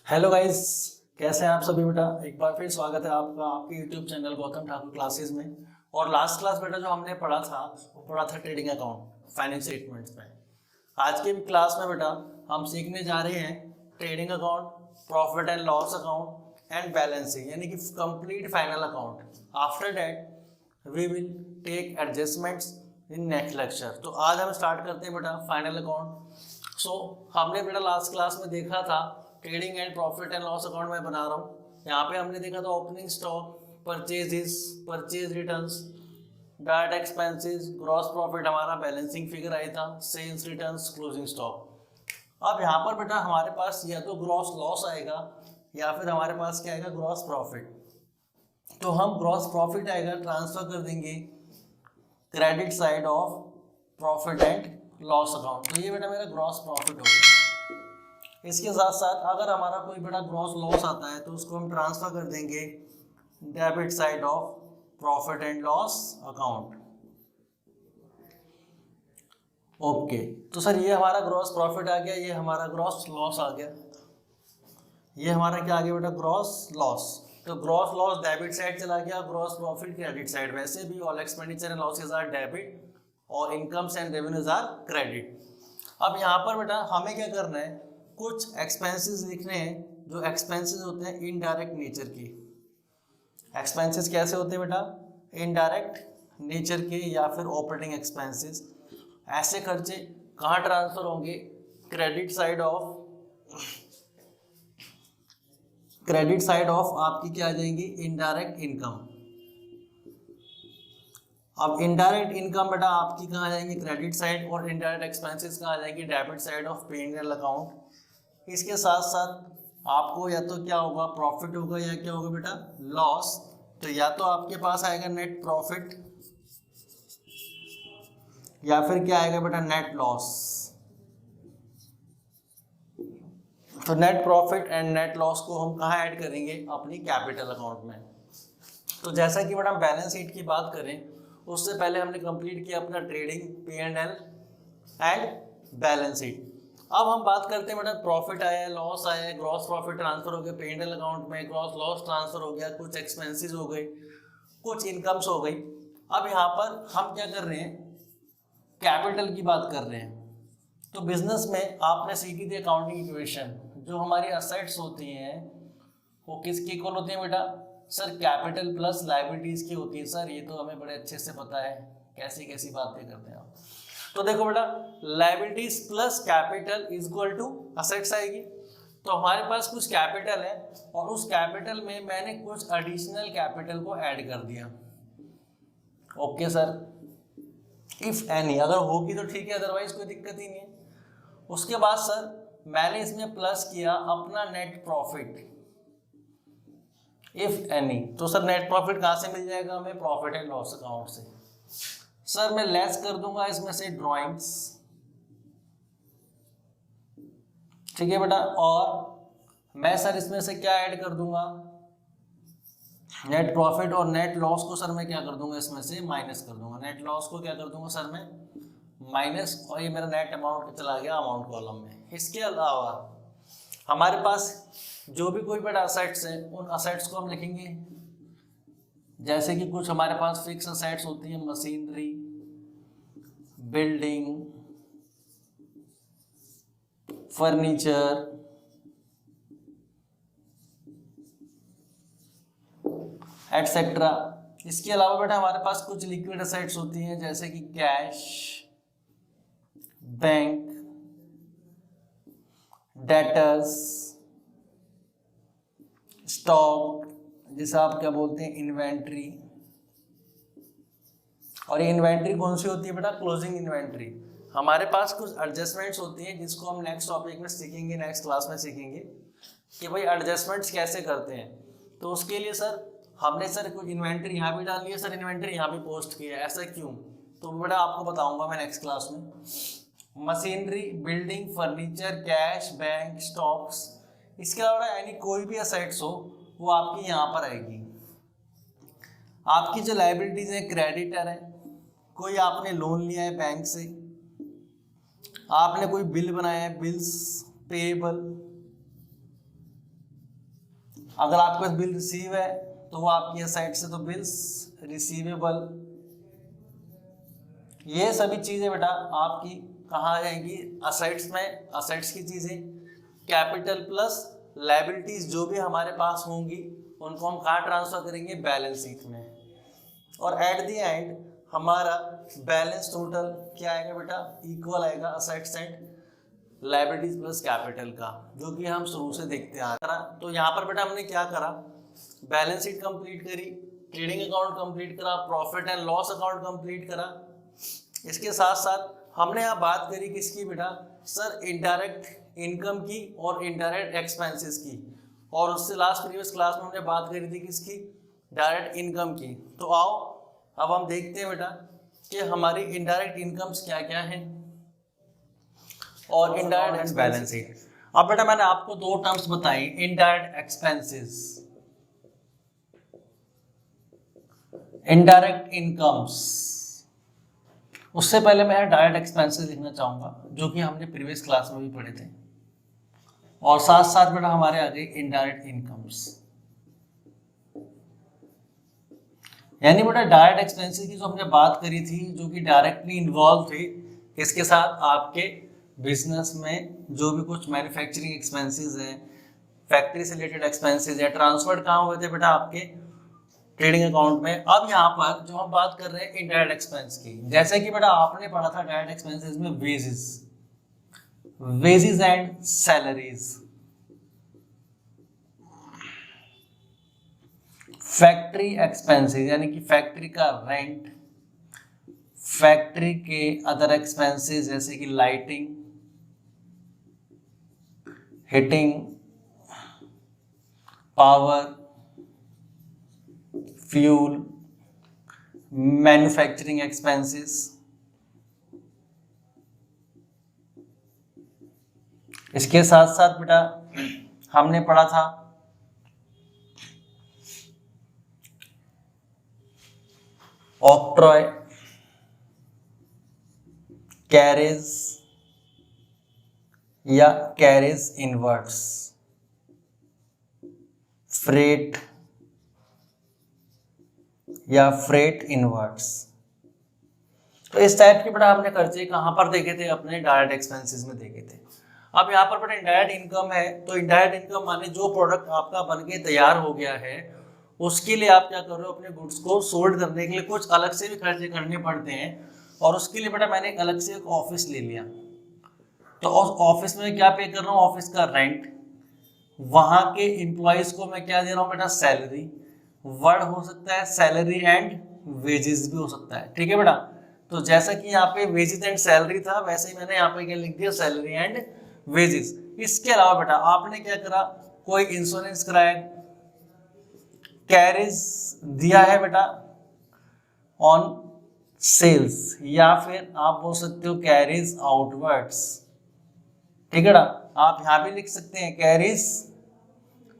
Hello guys, कैसे हैं आप सभी बेटा। एक बार फिर स्वागत है आपका आपके YouTube channel Gautam Thakur classes में। और लास्ट क्लास बेटा जो हमने पढ़ा था वो पढ़ा था ट्रेडिंग अकाउंट फाइनेंस स्टेटमेंट्स में। आज के क्लास में बेटा हम सीखने जा रहे हैं trading account, profit and loss account and balancing, यानी कि complete final account. After that we will take adjustments in next lecture. तो आज हम स्टार्ट करते हैं बेटा फाइनल अकाउंट। सो हमने बेटा लास्ट क्लास में देखा था trading and profit and loss account मैं बना रहा हूँ। यहाँ पे हमने देखा था opening stock, purchases, purchase returns, direct expenses, gross profit, हमारा बैलेंसिंग फिगर आया था, सेल्स रिटर्न्स, क्लोजिंग स्टॉक। अब यहाँ पर बेटा हमारे पास या तो ग्रॉस लॉस आएगा या फिर हमारे पास क्या आएगा, ग्रॉस प्रॉफिट। तो हम ग्रॉस प्रॉफिट आएगा ट्रांसफर कर देंगे credit side of profit and loss account. तो ये बेटा मेरा ग्रॉस प्रॉफिट हो गया। इसके साथ साथ अगर हमारा कोई बड़ा ग्रॉस लॉस आता है तो उसको हम ट्रांसफर कर देंगे debit side of profit and loss account. Okay, तो सर ये हमारा ग्रॉस प्रॉफिट आ गया, ये हमारा ग्रॉस लॉस आ गया, ये हमारा क्या आ गया बेटा, ग्रॉस लॉस। तो ग्रॉस लॉस डेबिट साइड चला गया, ग्रॉस प्रॉफिट क्रेडिट साइड। वैसे भी all expenditure and losses are debit और incomes and revenues are credit. अब यहाँ पर बेटा हमें क्या करना है, कुछ एक्सपेंसेस लिखने हैं जो एक्सपेंसेस होते हैं इनडायरेक्ट नेचर के। एक्सपेंसेस कैसे होते हैं बेटा, इनडायरेक्ट नेचर के या फिर ऑपरेटिंग एक्सपेंसेस। ऐसे खर्चे कहाँ ट्रांसफर होंगे, क्रेडिट साइड ऑफ आपकी क्या आ जाएंगी, इनडायरेक्ट इनकम। अब इनडायरेक्ट इनकम बेटा आपकी कहाँ आ जाएंगी, क्रेडिट साइड, और इनडायरेक्ट एक्सपेंसेस कहाँ आ जाएंगी, debit side of P&L account. इसके साथ साथ आपको या तो क्या होगा, प्रॉफिट होगा, या क्या होगा बेटा, लॉस। तो या तो आपके पास आएगा नेट प्रॉफिट या फिर क्या आएगा बेटा, नेट लॉस। तो net profit and net loss को हम कहाँ ऐड करेंगे, अपनी कैपिटल अकाउंट में। तो जैसा कि बेटा बैलेंस शीट की बात करें उससे पहले हमने कंप्लीट किया अपना trading, P&L and balance sheet. अब हम बात करते हैं बेटा प्रॉफिट आया, लॉस आया, ग्रॉस प्रॉफिट ट्रांसफर हो गया P&L अकाउंट में, ग्रॉस लॉस ट्रांसफर हो गया, कुछ एक्सपेंसेस हो गए, कुछ इनकम्स हो गई। अब यहाँ पर हम क्या कर रहे हैं, कैपिटल की बात कर रहे हैं। तो बिजनेस में आपने सीखी थी अकाउंटिंग इक्वेशन, जो हमारी असेट्स होती हैं वो किसकी इक्वल होती है बेटा, सर कैपिटल प्लस लायबिलिटीज की होती है। सर ये तो हमें बड़े अच्छे से पता है, कैसी कैसी बातें करते हैं आप। तो देखो बेटा liabilities plus capital is equal to assets आएगी। तो हमारे पास कुछ कैपिटल है और उस कैपिटल में मैंने कुछ एडिशनल कैपिटल को ऐड कर दिया। ओके सर, इफ एनी, अगर होगी तो ठीक है, अदरवाइज कोई दिक्कत ही नहीं है। उसके बाद सर मैंने इसमें प्लस किया अपना नेट प्रॉफिट, इफ एनी। तो सर नेट प्रॉफिट कहाँ से मिल जाएगा हमें, प्रॉफिट एंड लॉस अकाउंट से। सर मैं लेस कर दूंगा इसमें से ड्राइंग्स, ठीक है बेटा। और मैं सर इसमें से क्या ऐड कर दूंगा, नेट प्रॉफिट और नेट लॉस को सर मैं क्या कर दूंगा, इसमें से माइनस कर दूंगा। नेट लॉस को क्या कर दूंगा सर मैं माइनस, और ये मेरा नेट अमाउंट चला गया अमाउंट कॉलम में। इसके अलावा हमारे पास जो भी कोई बड़ा असेट्स हैं उन असेट्स को हम लिखेंगे, जैसे कि कुछ हमारे पास फिक्स असेट्स होती हैं, मशीनरी, बिल्डिंग, फर्नीचर, एटसेट्रा। इसके अलावा बेटा हमारे पास कुछ लिक्विड असेट्स होती हैं, जैसे कि कैश, बैंक, डेटर्स, स्टॉक, जिसे आप क्या बोलते हैं इन्वेंट्री। और ये इन्वेंट्री कौन सी होती है बेटा, क्लोजिंग इन्वेंट्री। हमारे पास कुछ एडजस्टमेंट्स होती हैं जिसको हम नेक्स्ट टॉपिक में सीखेंगे, नेक्स्ट क्लास में सीखेंगे कि भाई एडजस्टमेंट्स कैसे करते हैं। तो उसके लिए सर हमने सर कुछ इन्वेंट्री यहाँ भी डाली है, सर इन्वेंट्री यहाँ भी पोस्ट की है, ऐसा क्यों, तो बेटा आपको बताऊंगा मैं नेक्स्ट क्लास में। Machinery, building, furniture, cash, bank, stocks, इसके अलावा यानी कोई भी असेट्स हो वो आपकी यहाँ पर आएगी। आपकी जो लायबिलिटीज है, क्रेडिटर है, कोई आपने लोन लिया है बैंक से, आपने कोई बिल बनाया है, बिल्स पेएबल, अगर आपके पास बिल रिसीव है तो वो आपकी असाइड से, तो बिल्स रिसीवेबल, ये सभी चीजें बेटा आपकी कहाँ आ जाएंगी, असाइड्स में, असाइड्स की चीजें। कैपिटल प्लस लायबिलिटीज जो भी हमारे पास होंगी उनको हम कहाँ ट्रांसफर करेंगे, बैलेंस शीट में। और एट द एंड हमारा बैलेंस टोटल क्या आएगा बेटा, इक्वल आएगा asset side liabilities plus capital का, जो कि हम शुरू से देखते आ रहा। तो यहाँ पर बेटा हमने क्या करा, बैलेंस शीट कंप्लीट करी, ट्रेडिंग अकाउंट कंप्लीट करा, profit and loss account complete करा। इसके साथ साथ हमने यहाँ बात करी किसकी बेटा, सर इनडायरेक्ट इनकम की और इनडायरेक्ट एक्सपेंसेस की, और उससे लास्ट प्रीवियस क्लास में हमने बात करी थी किसकी, डायरेक्ट इनकम की। तो आओ अब हम देखते हैं बेटा कि हमारी इनडायरेक्ट इनकम्स क्या क्या हैं और इनडायरेक्ट बैलेंस शीट। अब बेटा मैंने आपको दो टर्म्स बताई, इनडायरेक्ट एक्सपेंसेस, इनडायरेक्ट इनकम्स। उससे पहले मैं डायरेक्ट एक्सपेंसेस लिखना चाहूंगा जो कि हमने प्रीवियस क्लास में भी पढ़े थे, और साथ साथ बेटा हमारे आ गए इनडायरेक्ट इनकम्स। यानी बेटा डायरेक्ट एक्सपेंसेस की जो हमने बात करी थी, जो कि डायरेक्टली इन्वॉल्व थे इसके साथ आपके बिजनेस में, जो भी कुछ मैन्युफैक्चरिंग एक्सपेंसेस हैं, फैक्ट्री से रिलेटेड एक्सपेंसेस है, ट्रांसफर कहाँ हुए थे बेटा, आपके ट्रेडिंग अकाउंट में। अब यहाँ पर जो हम बात कर रहे हैं इनडायरेक्ट एक्सपेंस की, जैसे कि बेटा आपने पढ़ा था डायरेक्ट एक्सपेंसेस में wages and salaries, factory expenses यानी कि फैक्ट्री का रेंट, फैक्ट्री के अदर एक्सपेंसेस जैसे कि lighting, heating, power, fuel, manufacturing expenses. इसके साथ साथ बेटा हमने पढ़ा था ऑक्ट्रॉय, कैरेज या कैरेज इनवर्ट्स, फ्रेट या फ्रेट इनवर्ट्स। तो इस टाइप के बेटा हमने खर्चे कहाँ पर देखे थे, अपने डायरेक्ट एक्सपेंसेस में देखे थे। अब यहाँ पर बेटा इनडायरेक्ट इनकम है, तो इनडायरेक्ट इनकम माने जो प्रोडक्ट आपका बन के तैयार हो गया है उसके लिए आप क्या कर रहे हो, अपने गुड्स को सोल्ड करने के लिए कुछ अलग से भी खर्चे करने पड़ते हैं, और उसके लिए बेटा मैंने एक अलग से एक ऑफिस ले लिया। तो उस ऑफिस में क्या पे कर रहा हूँ, ऑफिस का रेंट, वहां के एम्प्लॉयज को मैं क्या दे रहा हूँ बेटा, सैलरी। वर्ड हो सकता है सैलरी एंड वेजेस भी हो सकता है, ठीक है बेटा। तो जैसा कि यहाँ पे वेजेस एंड सैलरी था, वैसे ही मैंने यहाँ पे क्या लिख दिया, सैलरी एंड वेजेस। इसके अलावा बेटा आपने क्या करा, कोई इंश्योरेंस कराया, कैरेज दिया है बेटा ऑन सेल्स, या फिर आप बोल सकते हो कैरेज आउटवर्ड्स, ठीक है ना। आप यहां भी लिख सकते हैं कैरेज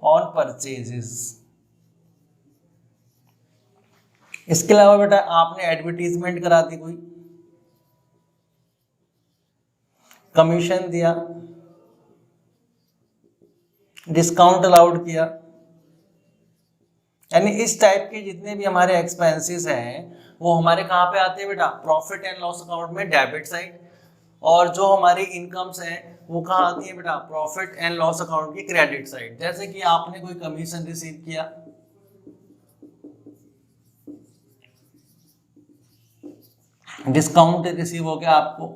ऑन परचेजेस। इसके अलावा बेटा आपने एडवर्टीजमेंट करा दी, कोई कमीशन दिया, डिस्काउंट अलाउड किया, यानी इस टाइप के जितने भी हमारे एक्सपेंसेस हैं वो हमारे कहाँ पे आते हैं बेटा, प्रॉफिट एंड लॉस अकाउंट में डेबिट साइड, और जो हमारी इनकम्स हैं वो कहाँ आती है बेटा, प्रॉफिट एंड लॉस अकाउंट की क्रेडिट साइड। जैसे कि आपने कोई कमीशन रिसीव किया, डिस्काउंट रिसीव हो गया आपको,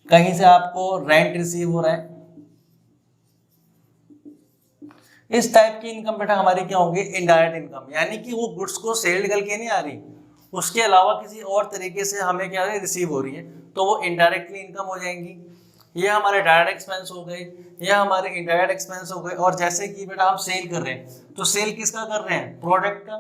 कहीं से आपको रेंट रिसीव हो रहा है, इस टाइप की इनकम बेटा हमारी क्या होंगी, इनडायरेक्ट इनकम। यानी कि वो गुड्स को सेल निकल के नहीं आ रही, उसके अलावा किसी और तरीके से हमें क्या है, रिसीव हो रही है, तो वो इनडायरेक्टली इनकम हो जाएंगी। ये हमारे डायरेक्ट एक्सपेंस हो गए, ये हमारे इनडायरेक्ट एक्सपेंस हो गए। और जैसे कि बेटा हम सेल कर रहे हैं, तो सेल किसका कर रहे हैं, प्रोडक्ट का,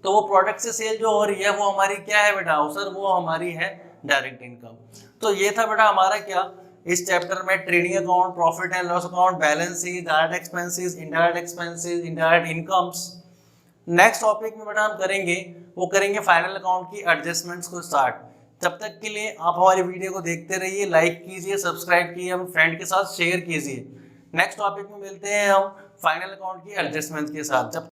तो वो प्रोडक्ट से सेल जो हो रही है वो हमारी क्या है बेटा, सर वो हमारी है डायरेक्ट इनकम। तो ये था बेटा हमारा क्या, इस चैप्टर में trading account, profit and loss account, balance sheet, direct expenses, indirect incomes. Next topic में बेटा हम करेंगे, वो करेंगे फाइनल अकाउंट की एडजस्टमेंट्स को स्टार्ट। जब तक के लिए आप हमारी वीडियो को देखते रहिए, लाइक कीजिए, सब्सक्राइब कीजिए, अपने फ्रेंड के साथ शेयर कीजिए, नेक्स्ट टॉपिक में मिलते हैं हम फाइनल अकाउंट की एडजस्टमेंट के साथ। जब